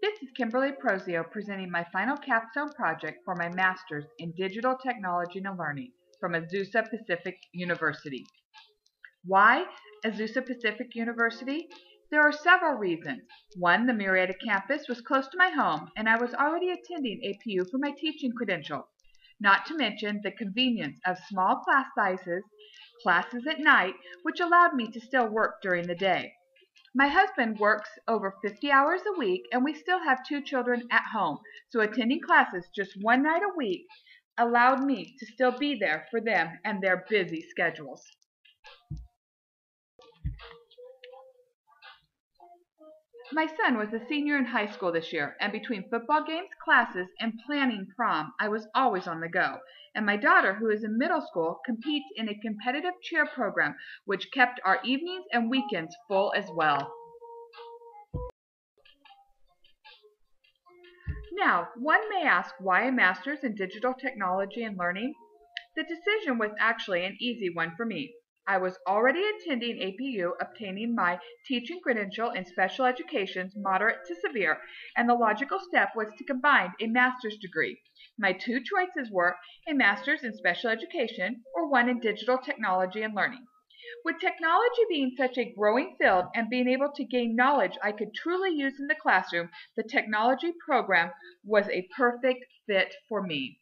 This is Kimberly Prosio presenting my final capstone project for my master's in digital technology and learning from Azusa Pacific University. Why Azusa Pacific University? There are several reasons. One, the Murrieta campus was close to my home and I was already attending APU for my teaching credentials. Not to mention the convenience of small class sizes, classes at night, which allowed me to still work during the day. My husband works over 50 hours a week and we still have 2 children at home, so attending classes just one night a week allowed me to still be there for them and their busy schedules. My son was a senior in high school this year, and between football games, classes, and planning prom, I was always on the go. And my daughter, who is in middle school, competes in a competitive cheer program, which kept our evenings and weekends full as well. Now, one may ask why a master's in digital technology and learning? The decision was actually an easy one for me. I was already attending APU, obtaining my teaching credential in special education's moderate to severe, and the logical step was to combine a master's degree. My 2 choices were a master's in special education or one in digital technology and learning. With technology being such a growing field and being able to gain knowledge I could truly use in the classroom, the technology program was a perfect fit for me.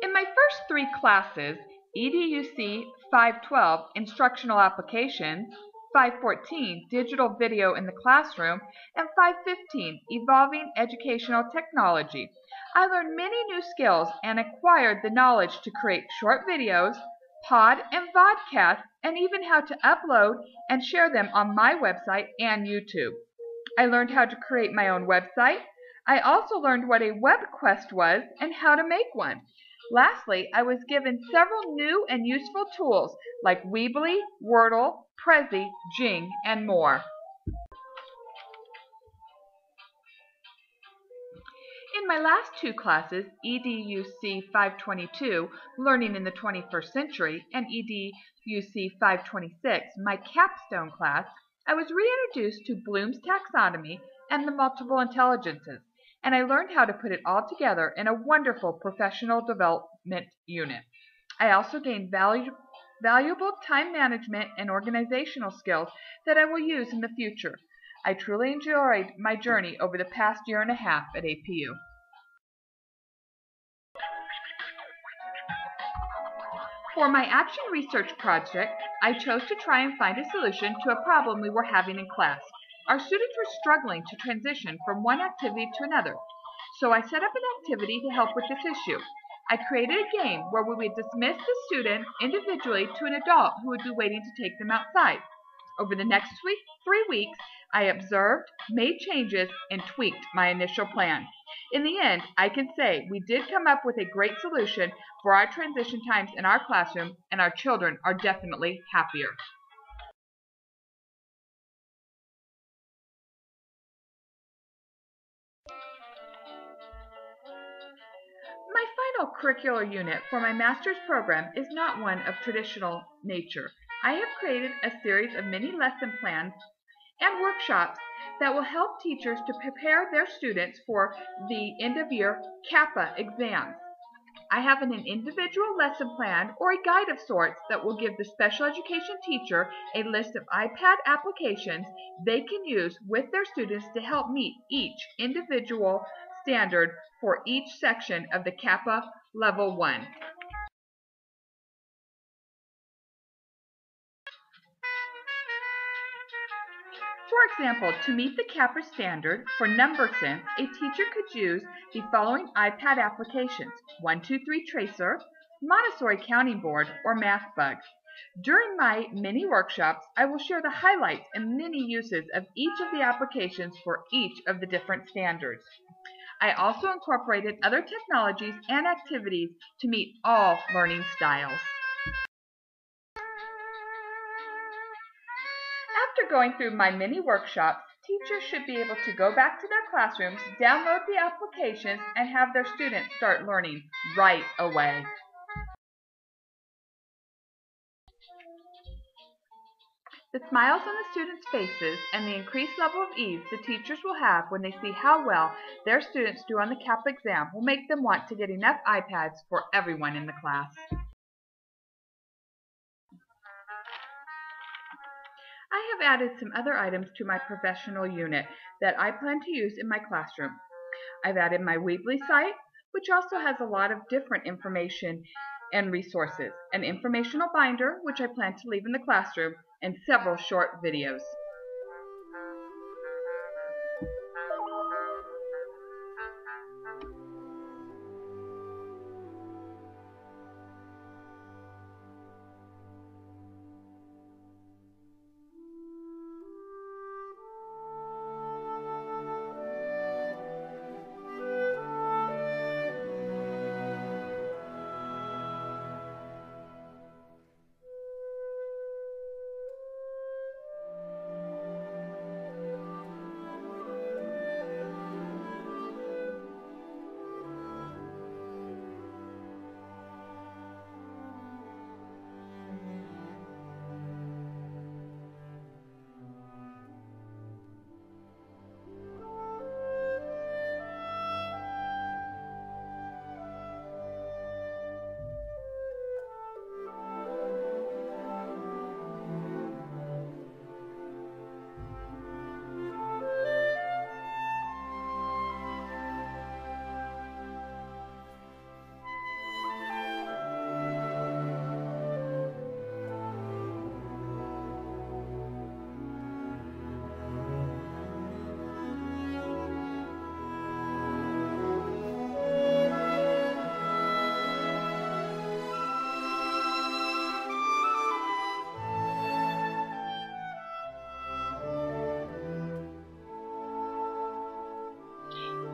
In my first 3 classes, EDUC 512, Instructional Applications, 514, Digital Video in the Classroom, and 515, Evolving Educational Technology, I learned many new skills and acquired the knowledge to create short videos, pod and vodcasts, and even how to upload and share them on my website and YouTube. I learned how to create my own website. I also learned what a web quest was and how to make one. Lastly, I was given several new and useful tools like Weebly, Wordle, Prezi, Jing, and more. In my last 2 classes, EDUC 522, Learning in the 21st Century, and EDUC 526, my capstone class, I was reintroduced to Bloom's taxonomy and the multiple intelligences, and I learned how to put it all together in a wonderful professional development unit. I also gained valuable time management and organizational skills that I will use in the future. I truly enjoyed my journey over the past year and a half at APU. For my action research project, I chose to try and find a solution to a problem we were having in class. Our students were struggling to transition from one activity to another, so I set up an activity to help with this issue. I created a game where we would dismiss the student individually to an adult who would be waiting to take them outside. Over the next 3 weeks, I observed, made changes, and tweaked my initial plan. In the end, I can say we did come up with a great solution for our transition times in our classroom, and our children are definitely happier. My final curricular unit for my master's program is not one of traditional nature. I have created a series of mini lesson plans and workshops that will help teachers to prepare their students for the end-of-year CAPA exams. I have an individual lesson plan or a guide of sorts that will give the special education teacher a list of iPad applications they can use with their students to help meet each individual standard for each section of the CAPA Level 1. For example, to meet the CAPA standard for number sense, a teacher could use the following iPad applications: 123 Tracer, Montessori Counting Board, or MathBug. During my mini workshops, I will share the highlights and many uses of each of the applications for each of the different standards. I also incorporated other technologies and activities to meet all learning styles. After going through my mini workshops, teachers should be able to go back to their classrooms, download the applications, and have their students start learning right away. The smiles on the students' faces and the increased level of ease the teachers will have when they see how well their students do on the CAP exam will make them want to get enough iPads for everyone in the class. I have added some other items to my professional unit that I plan to use in my classroom. I've added my Weebly site, which also has a lot of different information and resources, an informational binder, which I plan to leave in the classroom, and several short videos.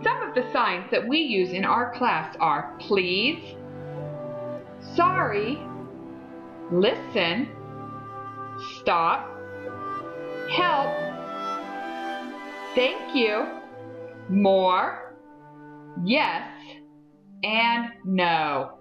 Some of the signs that we use in our class are please, sorry, listen, stop, help, thank you, more, yes, and no.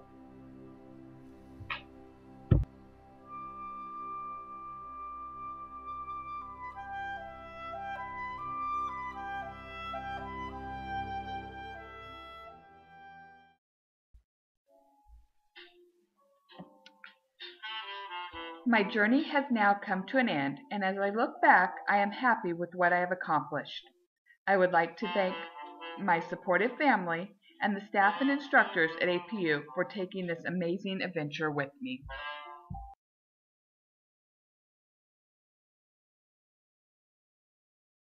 My journey has now come to an end, and as I look back, I am happy with what I have accomplished. I would like to thank my supportive family and the staff and instructors at APU for taking this amazing adventure with me.